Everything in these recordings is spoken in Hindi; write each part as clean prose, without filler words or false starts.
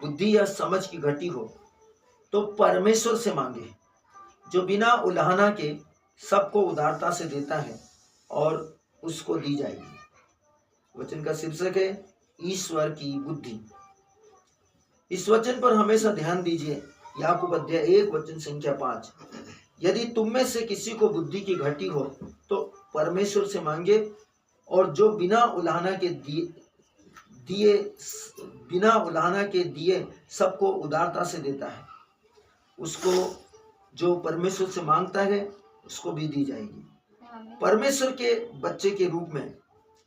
बुद्धि या समझ की घटी हो तो परमेश्वर से मांगे, जो बिना उलाहना के सबको उदारता से देता है और उसको दी जाएगी। वचन का शीर्षक है ईश्वर की बुद्धि। इस वचन पर हमेशा ध्यान दीजिए। याकूब अध्याय 1 वचन संख्या 5, यदि तुम में से किसी को बुद्धि की घटी हो तो परमेश्वर से मांगे, और जो बिना उलाहना के दिए सबको उदारता से देता है, उसको जो परमेश्वर से मांगता है उसको भी दी जाएगी। परमेश्वर के बच्चे के रूप में,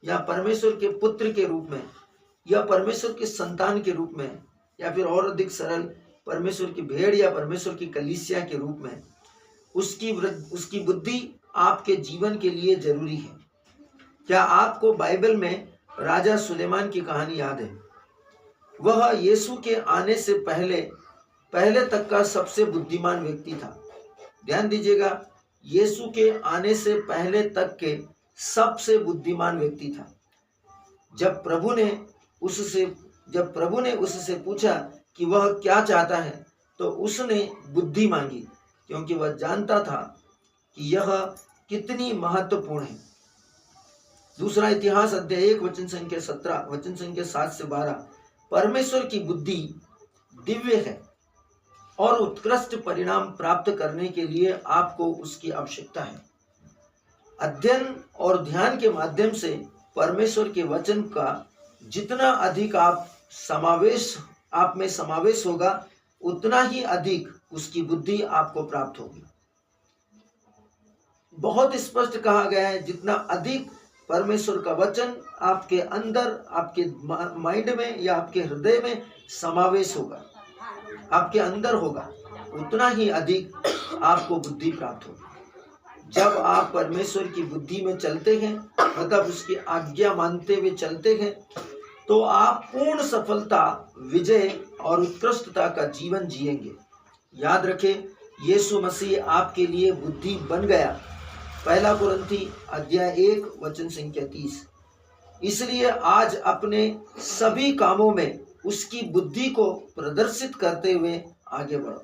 या परमेश्वर के पुत्र के रूप में, या परमेश्वर के संतान के रूप में, या फिर और अधिक सरल परमेश्वर की भेड़ या परमेश्वर की कलीसिया के रूप में उसकी बुद्धि आपके जीवन के लिए जरूरी है। क्या आपको बाइबल में राजा सुलेमान की कहानी याद है? वह यीशु के आने से पहले तक का सबसे बुद्धिमान व्यक्ति था। ध्यान दीजिएगा, यीशु के आने से पहले तक के सबसे बुद्धिमान व्यक्ति था। जब प्रभु ने उससे पूछा कि वह क्या चाहता है तो उसने बुद्धि मांगी, क्योंकि वह जानता था कि यह कितनी महत्वपूर्ण है। दूसरा इतिहास अध्याय 1 वचन संख्या 17 वचन संख्या 7 से 12, परमेश्वर की बुद्धि दिव्य है और उत्कृष्ट परिणाम प्राप्त करने के लिए आपको उसकी आवश्यकता है। अध्ययन और ध्यान के माध्यम से परमेश्वर के वचन का जितना अधिक आप में समावेश होगा, उतना ही अधिक उसकी बुद्धि आपको प्राप्त होगी। बहुत स्पष्ट कहा गया है, जितना अधिक परमेश्वर का वचन आपके अंदर, आपके माइंड में या आपके हृदय में समावेश होगा, आपके अंदर होगा, उतना ही अधिक आपको बुद्धि प्राप्त होगी। जब आप परमेश्वर की बुद्धि में चलते हैं, मतलब उसकी आज्ञा मानते हुए चलते हैं, तो आप पूर्ण सफलता, विजय और उत्कृष्टता का जीवन जिएंगे। याद रखें, यीशु मसीह आपके लिए बुद्धि बन गया। पहला कुरिन्थी अध्याय 1 वचन संख्या 30। इसलिए आज अपने सभी कामों में उसकी बुद्धि को प्रदर्शित करते हुए आगे बढ़ो।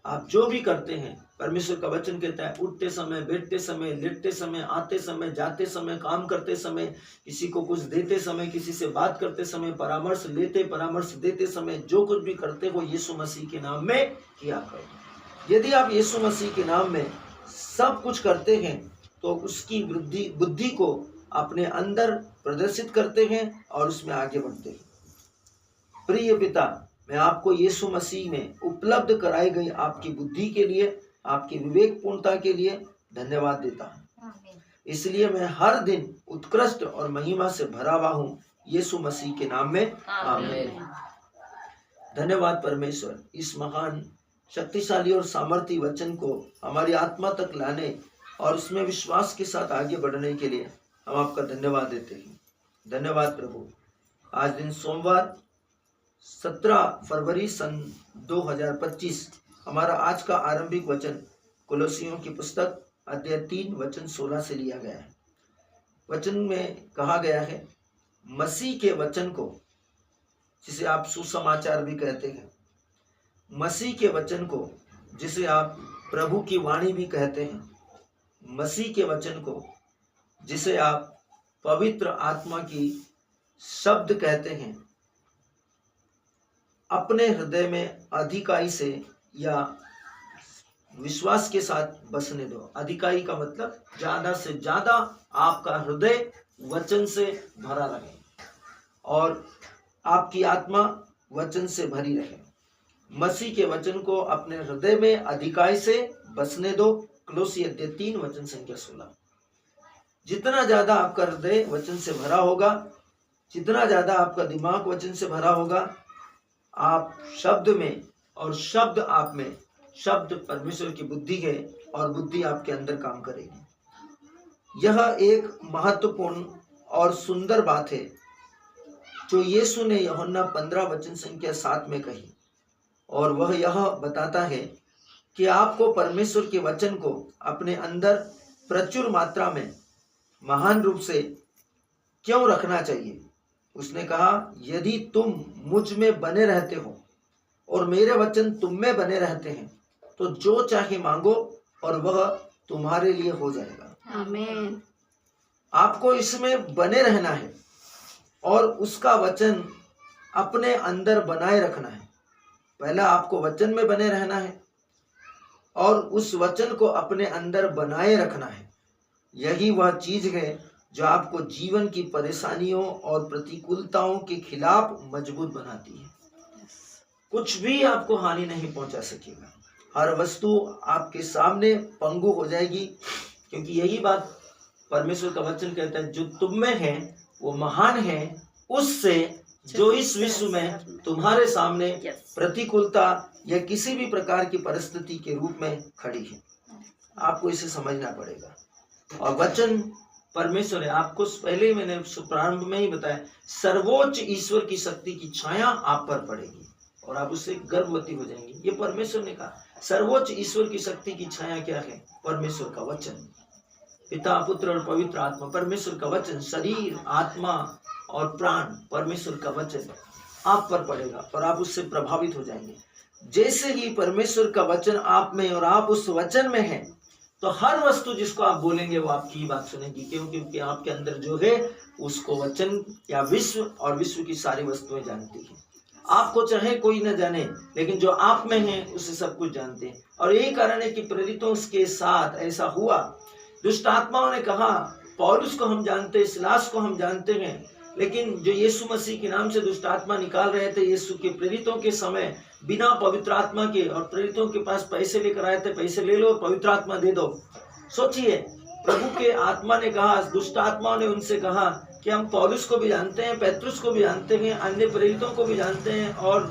आप जो भी करते हैं, परमेश्वर का वचन कहता है, उठते समय, बैठते समय, लेटते समय, आते समय, जाते समय, काम करते समय, किसी को कुछ देते समय, किसी से बात करते समय, परामर्श देते समय, जो कुछ भी करते हो यीशु मसीह के नाम में किया करो। यदि आप यीशु मसीह के नाम में सब कुछ करते हैं तो उसकी बुद्धि को अपने अंदर प्रदर्शित करते हैं और उसमें आगे बढ़ते हैं। प्रिय पिता, मैं आपको यीशु मसीह में उपलब्ध कराई गई आपकी बुद्धि के लिए, आपकी विवेकपूर्णता के लिए धन्यवाद देता हूँ। इसलिए मैं हर दिन उत्कृष्ट और महिमा से भरा हुआ हूँ, यीशु मसीह के नाम में आमीन। धन्यवाद परमेश्वर, इस महान, शक्तिशाली और सामर्थी वचन को हमारी आत्मा तक लाने और उसमें विश्वास के साथ आगे बढ़ने के लिए हम आपका धन्यवाद देते हैं। धन्यवाद प्रभु। आज दिन सोमवार 17 फरवरी सन 2025, हमारा आज का आरंभिक वचन कोलोसियों की पुस्तक अध्याय 3 वचन 16 से लिया गया है। वचन में कहा गया है, मसीह के वचन को, जिसे आप सुसमाचार भी कहते हैं, मसीह के वचन को, जिसे आप प्रभु की वाणी भी कहते हैं, मसीह के वचन को, जिसे आप पवित्र आत्मा की शब्द कहते हैं, अपने हृदय में अधिकाई से या विश्वास के साथ बसने दो। अधिकाई का मतलब ज्यादा से ज्यादा आपका हृदय वचन से भरा रहे और आपकी आत्मा वचन से भरी रहे। मसीह के वचन को अपने हृदय में अधिकाई से बसने दो। कोलोसी अध्याय 3 वचन संख्या 16। जितना ज्यादा आपका हृदय वचन से भरा होगा, जितना ज्यादा आपका दिमाग वचन से भरा होगा, आप शब्द में और शब्द आप में, शब्द परमेश्वर की बुद्धि है और बुद्धि आपके अंदर काम करेगी। यह एक महत्वपूर्ण और सुंदर बात है जो यीशु ने यूहन्ना 15 वचन संख्या 7 में कही, और वह यह बताता है कि आपको परमेश्वर के वचन को अपने अंदर प्रचुर मात्रा में, महान रूप से क्यों रखना चाहिए। उसने कहा, यदि तुम मुझ में बने रहते हो और मेरे वचन तुम में बने रहते हैं तो जो चाहे मांगो और वह तुम्हारे लिए हो जाएगा। आमीन। आपको इसमें बने रहना है और उसका वचन अपने अंदर बनाए रखना है। पहला आपको वचन में बने रहना है और उस वचन को अपने अंदर बनाए रखना है। यही वह चीज है जो आपको जीवन की परेशानियों और प्रतिकूलताओं के खिलाफ मजबूत बनाती है। कुछ भी आपको हानि नहीं पहुंचा सकेगा। हर वस्तु आपके सामने पंगु हो जाएगी, क्योंकि यही बात परमेश्वर का वचन कहता है, जो तुम में है वो महान है उससे जो इस विश्व में तुम्हारे सामने प्रतिकूलता या किसी भी प्रकार की परिस्थिति के रूप में खड़ी है। आपको इसे समझना पड़ेगा। और वचन परमेश्वर है। आपको पहले ही मैंने प्रारंभ में ही बताया, सर्वोच्च ईश्वर की शक्ति की छाया आप पर पड़ेगी और आप उससे गर्भवती हो जाएंगे। ये परमेश्वर ने कहा। सर्वोच्च ईश्वर की शक्ति की छाया क्या है? परमेश्वर का वचन, पिता पुत्र और पवित्र आत्मा। परमेश्वर का वचन, शरीर आत्मा और प्राण, परमेश्वर का वचन आप पर पड़ेगा और आप उससे प्रभावित हो जाएंगे। जैसे ही परमेश्वर का वचन आप में और आप उस वचन में हैं, तो हर वस्तु जिसको आप बोलेंगे वो आपकी बात सुनेगी, क्योंकि आपके अंदर जो है उसको वचन या विश्व और विश्व की सारी वस्तुएं जानती है। आपको चाहे कोई न जाने, लेकिन जो आप में है उसे सब कुछ जानते हैं। और यही कारण है कि प्रेरितों के साथ ऐसा हुआ। दुष्ट आत्माओं ने कहा, पौलुस को हम जानते हैं, सिलास को हम जानते हैं, लेकिन जो यीशु मसीह के नाम से दुष्ट आत्मा निकाल रहे थे यीशु के प्रेरितों के समय, बिना पवित्र आत्मा के, और प्रेरितों के पास पैसे लेकर आए थे, पैसे ले लो पवित्र आत्मा दे दो। सोचिए, प्रभु के आत्मा ने कहा, दुष्ट आत्माओं ने उनसे कहा कि हम पौलुस को भी जानते हैं, पेत्रुस को भी जानते हैं, अन्य प्रेरितों को भी जानते हैं, और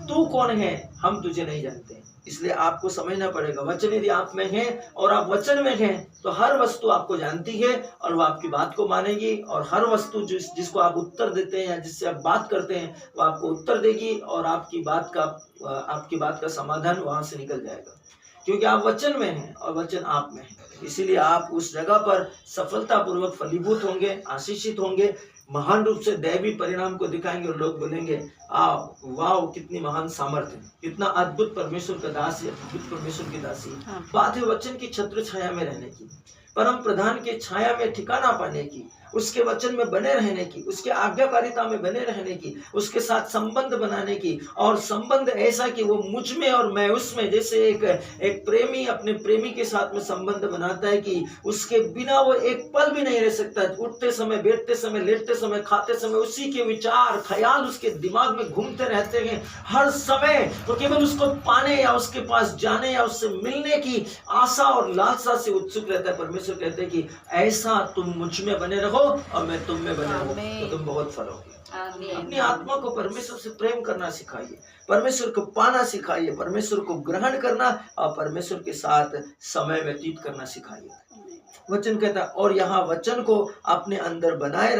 तू कौन है? हम तुझे नहीं जानते। इसलिए आपको समझना पड़ेगा, वचन यदि आप में है और आप वचन में हैं तो हर वस्तु आपको जानती है और वो आपकी बात को मानेगी। और हर वस्तु जिसको आप उत्तर देते हैं या जिससे आप बात करते हैं वो आपको उत्तर देगी और आपकी बात का समाधान वहां से निकल जाएगा, क्योंकि आप वचन में हैं और वचन आप में है। इसीलिए आप उस जगह पर सफलतापूर्वक फलीभूत होंगे, आशीषित होंगे, महान रूप से दैवी परिणाम को दिखाएंगे और लोग बोलेंगे, वाह कितनी महान सामर्थ्य, कितना अद्भुत परमेश्वर का दास है, अद्भुत परमेश्वर की दासी है। बात है वचन की छत्र छाया में रहने की, परम प्रधान के छाया में ठिकाना पाने की, उसके वचन में बने रहने की, उसके आज्ञाकारिता में बने रहने की, उसके साथ संबंध बनाने की। और संबंध ऐसा कि वो मुझ में और मैं उसमें, जैसे एक प्रेमी अपने प्रेमी के साथ में संबंध बनाता है कि उसके बिना वो एक पल भी नहीं रह सकता। उठते समय, बैठते समय, लेटते समय, खाते समय उसी के विचार ख्याल उसके दिमाग में घूमते रहते हैं हर समय। तो केवल उसको पाने या उसके पास जाने या उससे मिलने की आशा और लालसा से उत्सुक रहता है। परमेश्वर कहते हैं कि ऐसा तुम मुझ में बने रहो और मैं तुम में बने रहूं तो तुम बहुत फलोगे। अपनी आत्मा को परमेश्वर से प्रेम करना सिखाइए, परमेश्वर को पाना सिखाइए, परमेश्वर को ग्रहण करना और परमेश्वर के साथ समय व्यतीत करना सिखाइए। वचन कहता है, और यहाँ वचन को अपने अंदर बनाए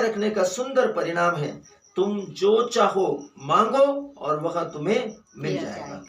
रखने का सुंदर परिणाम है, तुम जो चाहो मांगो और वह तुम्हें मिल जाएगा।